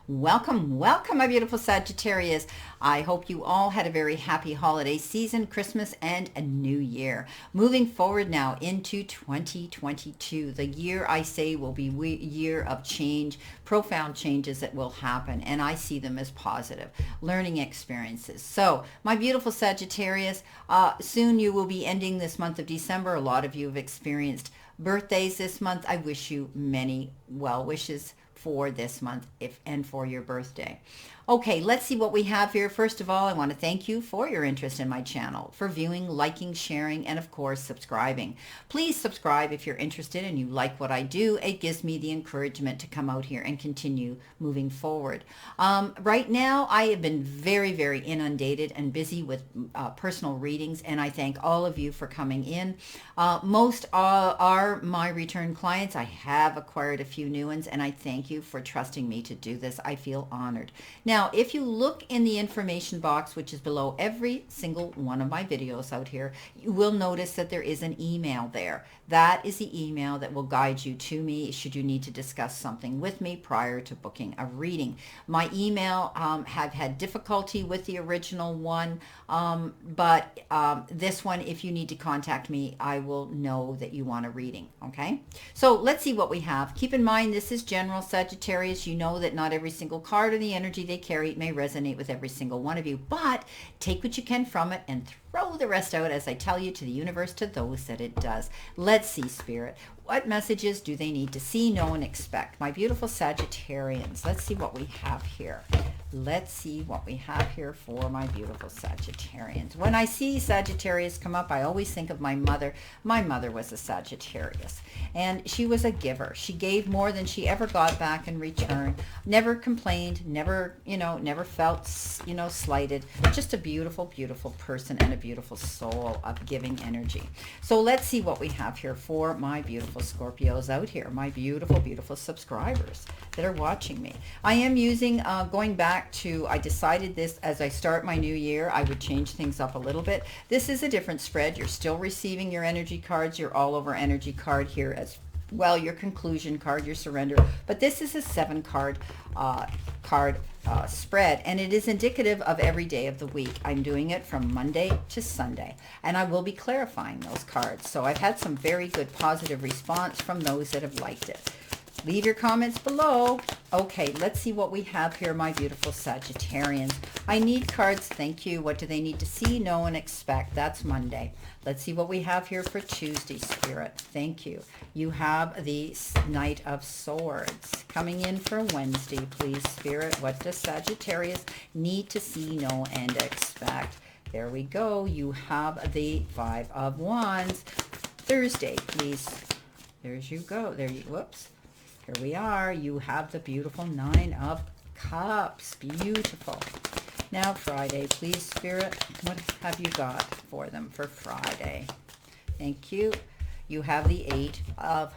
Welcome, welcome, my beautiful Sagittarius. I hope you all had a very happy holiday season, Christmas, and a new year. Moving forward now into 2022, the year I say will be year of change, profound changes that will happen, and I see them as positive learning experiences. So, my beautiful Sagittarius, soon you will be ending this month of December. A lot of you have experienced birthdays this month. I wish you many well wishes for this month and for your birthday. Okay, let's see what we have here. First of all, I want to thank you for your interest in my channel, for viewing, liking, sharing, and of course, subscribing. Please subscribe if you're interested and you like what I do. It gives me the encouragement to come out here and continue moving forward. Right now, I have been very, very inundated and busy with personal readings, and I thank all of you for coming in. Most are my return clients. I have acquired a few new ones, and I thank you for trusting me to do this. I feel honored. Now, if you look in the information box, which is below every single one of my videos out here, you will notice that there is an email there. That is the email that will guide you to me should you need to discuss something with me prior to booking a reading. My email have had difficulty with the original one, but this one, if you need to contact me, I will know that you want a reading, okay? So let's see what we have. Keep in mind, this is general Sagittarius. You know that not every single card or the energy they carry may resonate with every single one of you, but take what you can from it and throw the rest out, as I tell you, to the universe, to those that it does. Let's see, Spirit. What messages do they need to see, know, and expect? My beautiful Sagittarians, let's see what we have here. Let's see what we have here for my beautiful Sagittarians. When I see Sagittarius come up, I always think of my mother. My mother was a Sagittarius, and she was a giver. She gave more than she ever got back in return. Never complained, never, never felt, slighted. Just a beautiful, beautiful person and a beautiful soul of giving energy. So let's see what we have here for my beautiful Scorpios out here, my beautiful, beautiful subscribers that are watching me. I am using, going back to, I decided this as I start my new year, I would change things up a little bit. This is a different spread. You're still receiving your energy cards, your all over energy card here as well, your conclusion card, your surrender. But this is a 7-card spread, and it is indicative of every day of the week. I'm doing it from Monday to Sunday, and I will be clarifying those cards. So I've had some very good positive response from those that have liked it. Leave your comments below. Okay, let's see what we have here, my beautiful Sagittarians. I need cards. Thank you. What do they need to see, know, and expect? That's Monday. Let's see what we have here for Tuesday, Spirit. Thank you. You have the Knight of Swords. Coming in for Wednesday, please, Spirit. What does Sagittarius need to see, know, and expect? There we go. You have the 5 of Wands. Thursday, please. There you go. There you, whoops. Here we are. You have the beautiful 9 of Cups. Beautiful. Now Friday, please, Spirit. What have you got for them for Friday? Thank you. You have the 8 of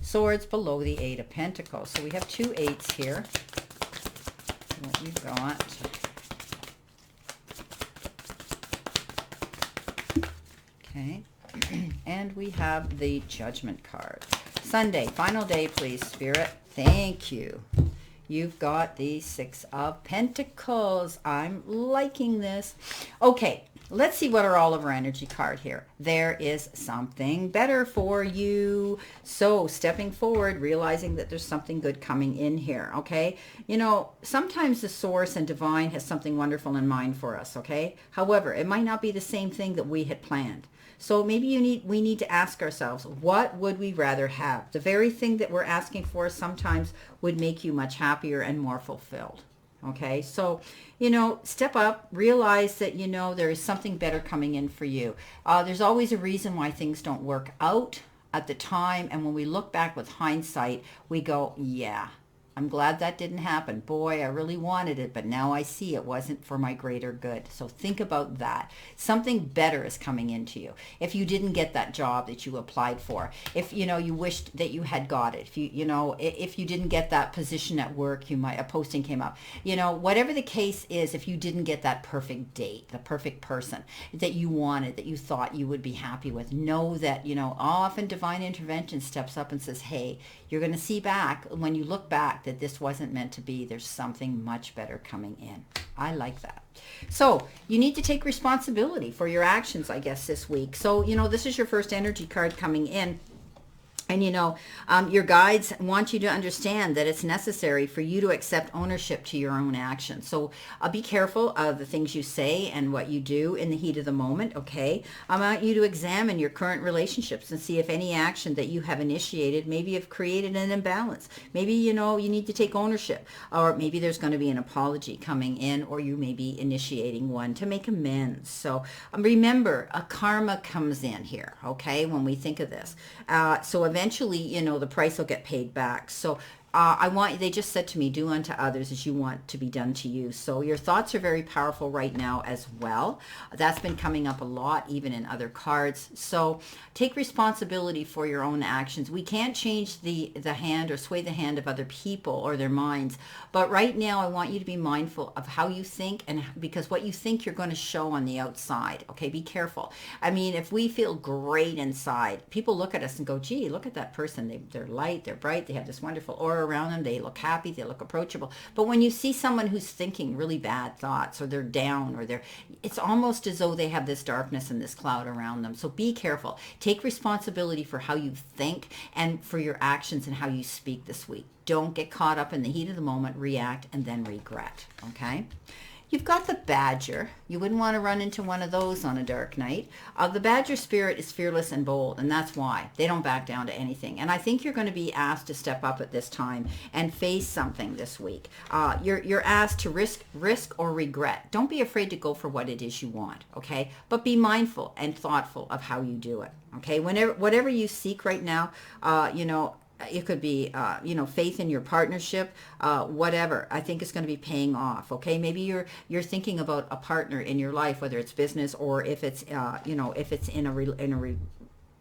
Swords below the 8 of Pentacles. So we have 2 8s here. What we've got. Okay. And we have the Judgment card. Sunday, final day, please, Spirit. Thank you. You've got the 6 of Pentacles. I'm liking this. Okay, let's see what are all of our energy card here. There is something better for you. So stepping forward, realizing that there's something good coming in here, okay? Sometimes the source and divine has something wonderful in mind for us, okay? However, it might not be the same thing that we had planned. So maybe we need to ask ourselves, what would we rather have? The very thing that we're asking for sometimes would make you much happier and more fulfilled. Okay, so, step up, realize that, there is something better coming in for you. There's always a reason why things don't work out at the time. And when we look back with hindsight, we go, yeah, I'm glad that didn't happen. Boy, I really wanted it, but now I see it wasn't for my greater good. So think about that. Something better is coming into you. If you didn't get that job that you applied for, if you wished that you had got it, if you didn't get that position at work, a posting came up. Whatever the case is, if you didn't get that perfect date, the perfect person that you wanted, that you thought you would be happy with, know that often divine intervention steps up and says, hey, you're going to see back when you look back fact that this wasn't meant to be. There's something much better coming in. I like that. So you need to take responsibility for your actions, I guess, this week. So, this is your first energy card coming in. And, your guides want you to understand that it's necessary for you to accept ownership to your own actions. So be careful of the things you say and what you do in the heat of the moment, okay? I want you to examine your current relationships and see if any action that you have initiated maybe have created an imbalance. Maybe, you need to take ownership, or maybe there's going to be an apology coming in, or you may be initiating one to make amends. So remember, a karma comes in here, okay, when we think of this. So eventually, the price will get paid back. So they just said to me, do unto others as you want to be done to you. So your thoughts are very powerful right now as well. That's been coming up a lot, even in other cards. So take responsibility for your own actions. We can't change the hand or sway the hand of other people or their minds. But right now, I want you to be mindful of how you think, and because what you think you're going to show on the outside. Okay, be careful. I mean, if we feel great inside, people look at us and go, gee, look at that person. They're light, they're bright, they have this wonderful aura around them, they look happy, they look approachable. But when you see someone who's thinking really bad thoughts, or they're down, or it's almost as though they have this darkness and this cloud around them. So be careful. Take responsibility for how you think and for your actions and how you speak this week. Don't get caught up in the heat of the moment, react, and then regret, okay? You've got the Badger. You wouldn't want to run into one of those on a dark night. The Badger spirit is fearless and bold, and that's why. They don't back down to anything. And I think you're going to be asked to step up at this time and face something this week. You're asked to risk or regret. Don't be afraid to go for what it is you want, okay? But be mindful and thoughtful of how you do it, okay? Whatever you seek right now, it could be, faith in your partnership, whatever. I think it's going to be paying off. Okay, maybe you're thinking about a partner in your life, whether it's business or if it's, if it's in a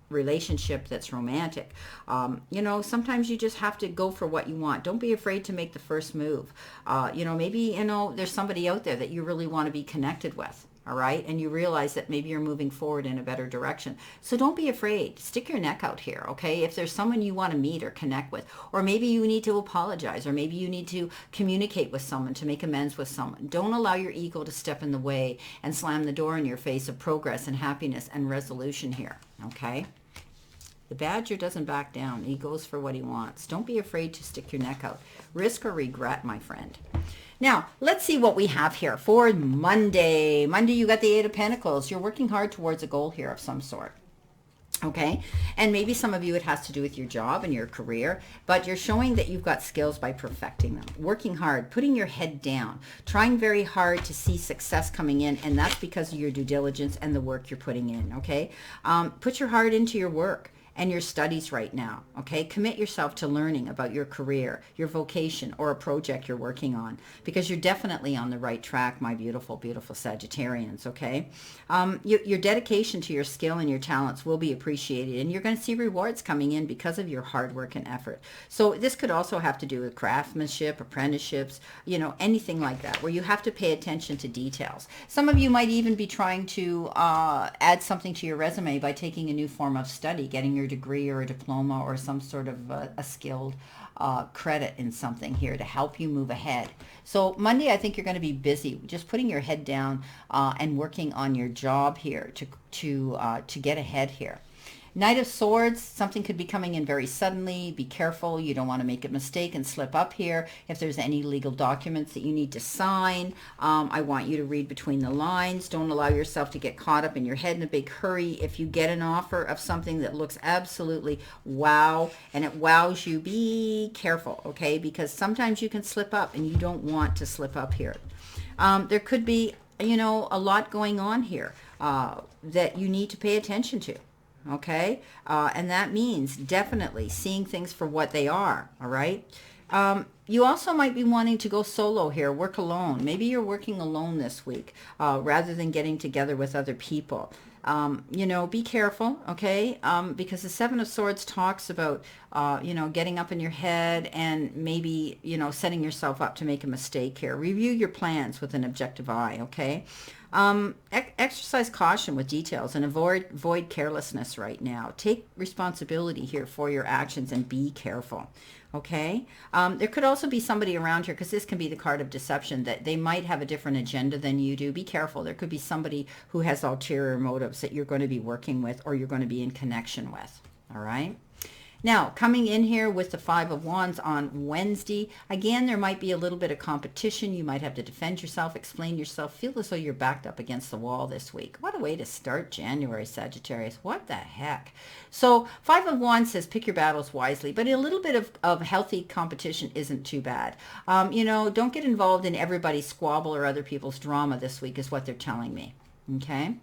relationship that's romantic. Sometimes you just have to go for what you want. Don't be afraid to make the first move. Maybe there's somebody out there that you really want to be connected with. All right. And you realize that maybe you're moving forward in a better direction. So don't be afraid. Stick your neck out here. Okay. If there's someone you want to meet or connect with, or maybe you need to apologize, or maybe you need to communicate with someone to make amends with someone. Don't allow your ego to step in the way and slam the door in your face of progress and happiness and resolution here. Okay. The Badger doesn't back down. He goes for what he wants. Don't be afraid to stick your neck out. Risk or regret, my friend. Now, let's see what we have here for Monday. Monday, you got the Eight of Pentacles. You're working hard towards a goal here of some sort. Okay, and maybe some of you it has to do with your job and your career, but you're showing that you've got skills by perfecting them, working hard, putting your head down, trying very hard to see success coming in, and that's because of your due diligence and the work you're putting in. Okay, put your heart into your work and your studies right now, okay? Commit yourself to learning about your career, your vocation, or a project you're working on, because you're definitely on the right track, my beautiful, beautiful Sagittarians, okay? Your dedication to your skill and your talents will be appreciated, and you're going to see rewards coming in because of your hard work and effort. So this could also have to do with craftsmanship, apprenticeships, anything like that, where you have to pay attention to details. Some of you might even be trying to add something to your resume by taking a new form of study, getting your degree or a diploma or some sort of a skilled credit in something here to help you move ahead. So Monday, I think you're going to be busy just putting your head down and working on your job here to get ahead here. Knight of Swords, something could be coming in very suddenly. Be careful. You don't want to make a mistake and slip up here. If there's any legal documents that you need to sign, I want you to read between the lines. Don't allow yourself to get caught up in your head in a big hurry. If you get an offer of something that looks absolutely wow and it wows you, be careful, okay? Because sometimes you can slip up and you don't want to slip up here. There could be, a lot going on here that you need to pay attention to. Okay, and that means definitely seeing things for what they are. All right. You also might be wanting to go solo here, work alone. Maybe you're working alone this week rather than getting together with other people. Be careful, okay? Because the Seven of Swords talks about, getting up in your head and maybe, setting yourself up to make a mistake here. Review your plans with an objective eye, okay? Exercise caution with details and avoid carelessness right now. Take responsibility here for your actions and be careful. Okay. There could also be somebody around here, because this can be the card of deception, that they might have a different agenda than you do. Be careful. There could be somebody who has ulterior motives that you're going to be working with, or you're going to be in connection with. All right. Now, coming in here with the Five of Wands on Wednesday, again, there might be a little bit of competition. You might have to defend yourself, explain yourself, feel as though you're backed up against the wall this week. What a way to start January, Sagittarius. What the heck? So Five of Wands says pick your battles wisely, but a little bit of healthy competition isn't too bad. Don't get involved in everybody's squabble or other people's drama this week is what they're telling me. Okay.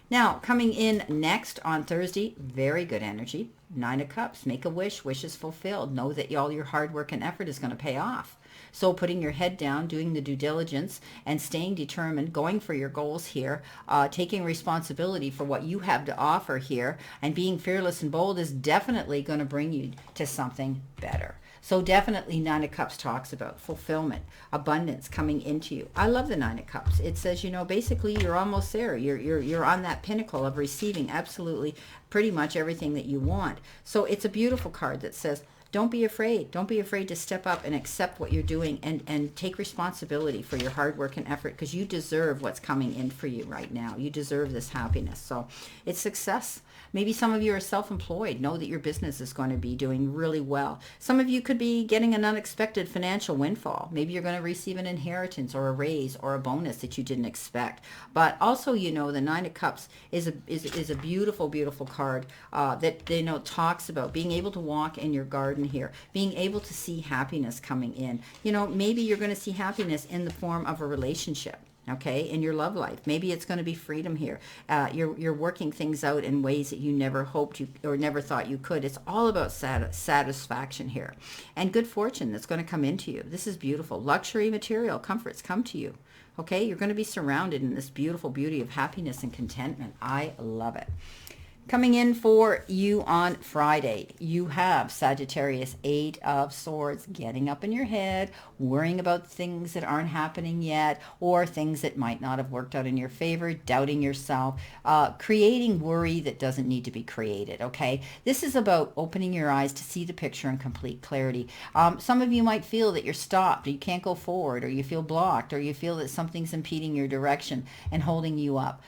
Now, coming in next on Thursday, very good energy. Nine of Cups, make a wish, wishes fulfilled. Know that all your hard work and effort is going to pay off. So putting your head down, doing the due diligence, and staying determined, going for your goals here, taking responsibility for what you have to offer here, and being fearless and bold is definitely going to bring you to something better. So definitely Nine of Cups talks about fulfillment, abundance coming into you. I love the Nine of Cups. It says, basically you're almost there. You're on that pinnacle of receiving absolutely pretty much everything that you want. So it's a beautiful card that says, don't be afraid. Don't be afraid to step up and accept what you're doing and take responsibility for your hard work and effort, because you deserve what's coming in for you right now. You deserve this happiness. So it's success. Maybe some of you are self-employed. Know that your business is going to be doing really well. Some of you could be getting an unexpected financial windfall. Maybe you're going to receive an inheritance or a raise or a bonus that you didn't expect. But also, the Nine of Cups is a beautiful, beautiful card that talks about being able to walk in your garden here, being able to see happiness coming in. Maybe you're going to see happiness in the form of a relationship. Okay, in your love life. Maybe it's going to be freedom here. You're working things out in ways that you never hoped you or never thought you could. It's all about satisfaction here. And good fortune that's going to come into you. This is beautiful. Luxury, material, comforts come to you. Okay, you're going to be surrounded in this beautiful beauty of happiness and contentment. I love it. Coming in for you on Friday, you have Sagittarius, Eight of Swords, getting up in your head, worrying about things that aren't happening yet, or things that might not have worked out in your favor, doubting yourself, creating worry that doesn't need to be created, okay? This is about opening your eyes to see the picture in complete clarity. Some of you might feel that you're stopped, or you can't go forward, or you feel blocked, or you feel that something's impeding your direction and holding you up.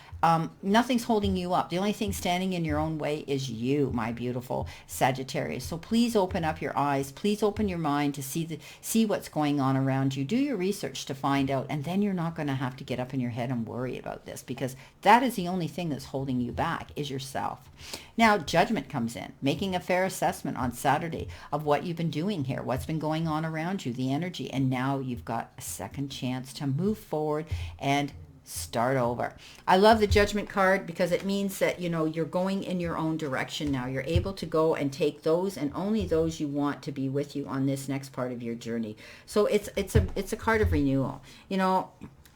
Nothing's holding you up. The only thing standing in your own way is you, my beautiful Sagittarius. So please open up your eyes. Please open your mind to see what's going on around you. Do your research to find out, and then you're not going to have to get up in your head and worry about this, because that is the only thing that's holding you back is yourself. Now, judgment comes in, making a fair assessment on Saturday of what you've been doing here, what's been going on around you, the energy, and now you've got a second chance to move forward and start over. I love the Judgment card because it means that, you're going in your own direction now. You're able to go and take those and only those you want to be with you on this next part of your journey. So it's a card of renewal.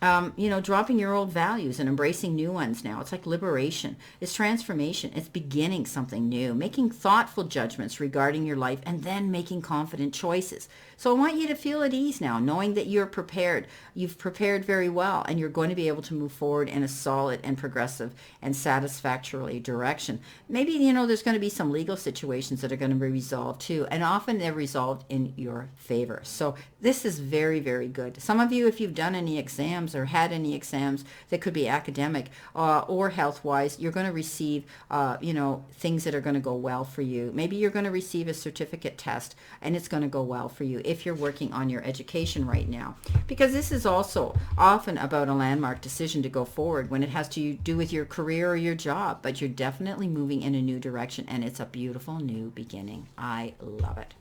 Dropping your old values and embracing new ones now. It's like liberation. It's transformation. It's beginning something new, making thoughtful judgments regarding your life, and then making confident choices. So I want you to feel at ease now, knowing that you're prepared. You've prepared very well, and you're going to be able to move forward in a solid and progressive and satisfactory direction. Maybe, there's going to be some legal situations that are going to be resolved too, and often they're resolved in your favor. So this is very, very good. Some of you, if you've done any exams or had any exams that could be academic or health-wise, you're going to receive, things that are going to go well for you. Maybe you're going to receive a certificate test, and it's going to go well for you if you're working on your education right now. Because this is also often about a landmark decision to go forward when it has to do with your career or your job, but you're definitely moving in a new direction, and it's a beautiful new beginning. I love it.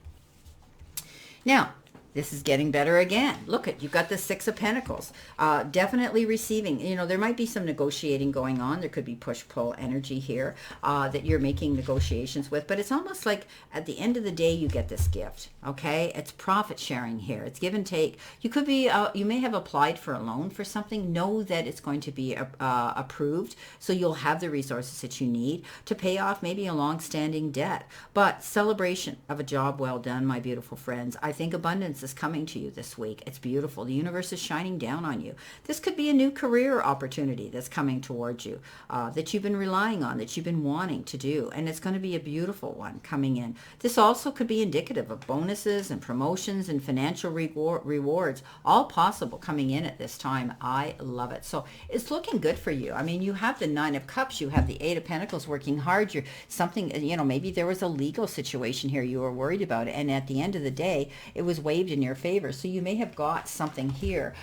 Now, this is getting better again. Look at, you've got the Six of Pentacles. Definitely receiving, there might be some negotiating going on. There could be push-pull energy here that you're making negotiations with. But it's almost like at the end of the day, you get this gift, okay? It's profit sharing here. It's give and take. You could be, you may have applied for a loan for something. Know that it's going to be approved. So you'll have the resources that you need to pay off maybe a long-standing debt. But celebration of a job well done, my beautiful friends. I think abundance abundance is coming to you this week. It's beautiful. The universe is shining down on you. This could be a new career opportunity that's coming towards you, that you've been relying on, that you've been wanting to do. And it's going to be a beautiful one coming in. This also could be indicative of bonuses and promotions and financial rewards, all possible coming in at this time. I love it. So it's looking good for you. I mean, you have the Nine of Cups, you have the Eight of Pentacles working hard. You're something, maybe there was a legal situation here you were worried about it, and at the end of the day, it was waived in your favor. So you may have got something here,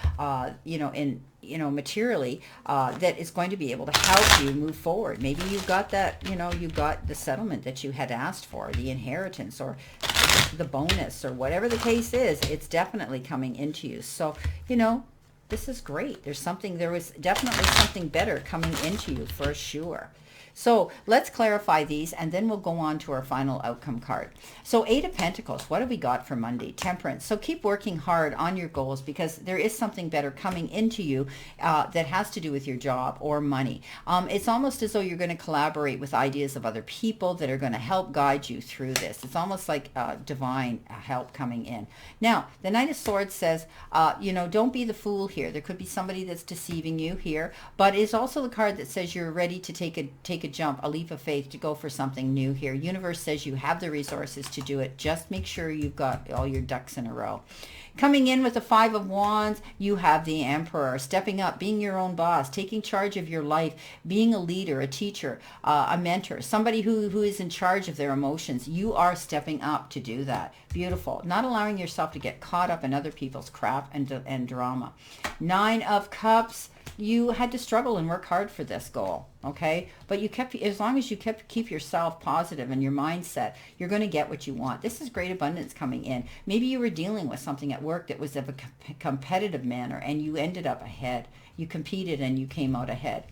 materially, that is going to be able to help you move forward. Maybe you got that, you got the settlement that you had asked for, the inheritance or the bonus or whatever the case is. It's definitely coming into you. So, this is great. There was definitely something better coming into you for sure. So let's clarify these, and then we'll go on to our final outcome card. So Eight of Pentacles, what have we got for Monday? Temperance. So keep working hard on your goals, because there is something better coming into you that has to do with your job or money. It's almost as though you're going to collaborate with ideas of other people that are going to help guide you through this. It's almost like divine help coming in. Now, the Knight of Swords says, don't be the fool here. There could be somebody that's deceiving you here, but it's also the card that says you're ready to take a jump, a leap of faith, to go for something new here. Universe says you have the resources to do it. Just make sure you've got all your ducks in a row. Coming in with the Five of Wands, you have the Emperor, stepping up, being your own boss, taking charge of your life, being a leader, a teacher, a mentor, somebody who is in charge of their emotions. You are stepping up to do that. Beautiful. Not allowing yourself to get caught up in other people's crap and drama. Nine of Cups. You had to struggle and work hard for this goal, okay? But as long as you keep yourself positive and your mindset, you're going to get what you want. This is great abundance coming in. Maybe you were dealing with something at work that was of a competitive manner, and you ended up ahead. You competed and you came out ahead.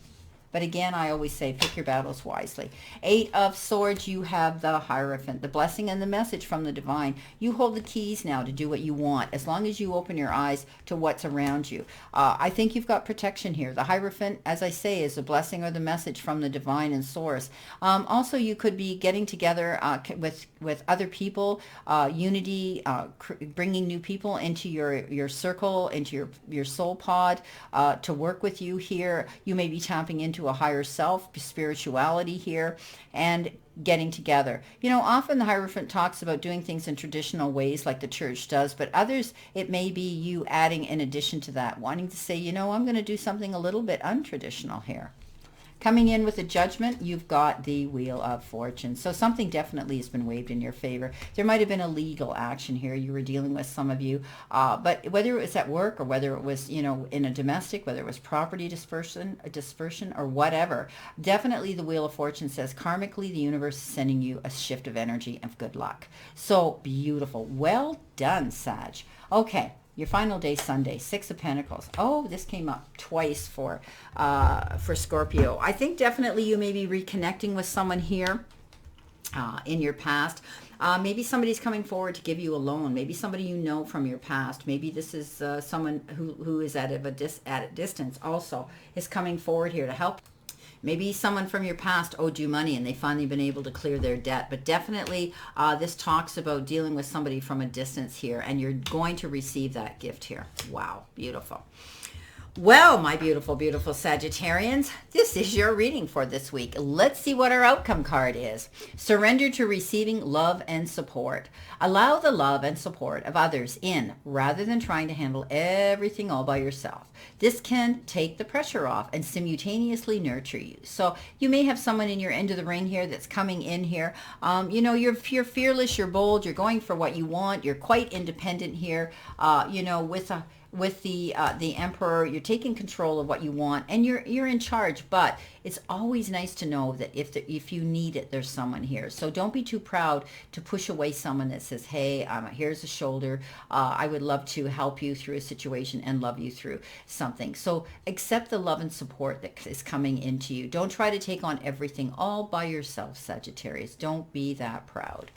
But again, I always say, pick your battles wisely. Eight of Swords, you have the Hierophant, the blessing and the message from the divine. You hold the keys now to do what you want, as long as you open your eyes to what's around you. I think you've got protection here. The Hierophant, as I say, is a blessing or the message from the divine and source. Also, you could be getting together with other people, unity, bringing new people into your circle, into your soul pod, to work with you here. You may be tapping into a higher self, spirituality here, and getting together. Often the Hierophant talks about doing things in traditional ways like the church does, but others, it may be you adding in addition to that, wanting to say, I'm going to do something a little bit untraditional here. Coming in with the Judgment, you've got the Wheel of Fortune. So something definitely has been waived in your favor. There might have been a legal action here you were dealing with, some of you. But whether it was at work or whether it was, in a domestic, whether it was property dispersion or whatever, definitely the Wheel of Fortune says karmically the universe is sending you a shift of energy and good luck. So beautiful. Well done, Sag. Okay. Your final day, Sunday, Six of Pentacles. Oh, this came up twice for Scorpio. I think definitely you may be reconnecting with someone here in your past. Maybe somebody's coming forward to give you a loan. Maybe somebody you know from your past. Maybe this is someone who is at a distance also is coming forward here to help. Maybe someone from your past owed you money and they finally been able to clear their debt. But definitely this talks about dealing with somebody from a distance here, and you're going to receive that gift here. Wow, beautiful. Well, my beautiful, beautiful Sagittarians, this is your reading for this week. Let's see what our outcome card is. Surrender to receiving love and support. Allow the love and support of others in rather than trying to handle everything all by yourself. This can take the pressure off and simultaneously nurture you. So you may have someone in your end of the ring here that's coming in here. You're fearless, you're bold, you're going for what you want. You're quite independent here, with the Emperor. You're taking control of what you want, and you're in charge. But it's always nice to know that if you need it, there's someone here. So don't be too proud to push away someone that says, hey, here's a shoulder. I would love to help you through a situation and love you through something. So accept the love and support that is coming into you. Don't try to take on everything all by yourself, Sagittarius. Don't be that proud.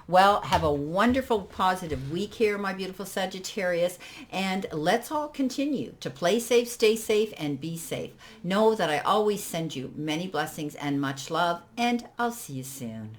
Well, have a wonderful, positive week here, my beautiful Sagittarius. And let's all continue to play safe, stay safe, and be safe. Know that I always send you many blessings and much love, and I'll see you soon.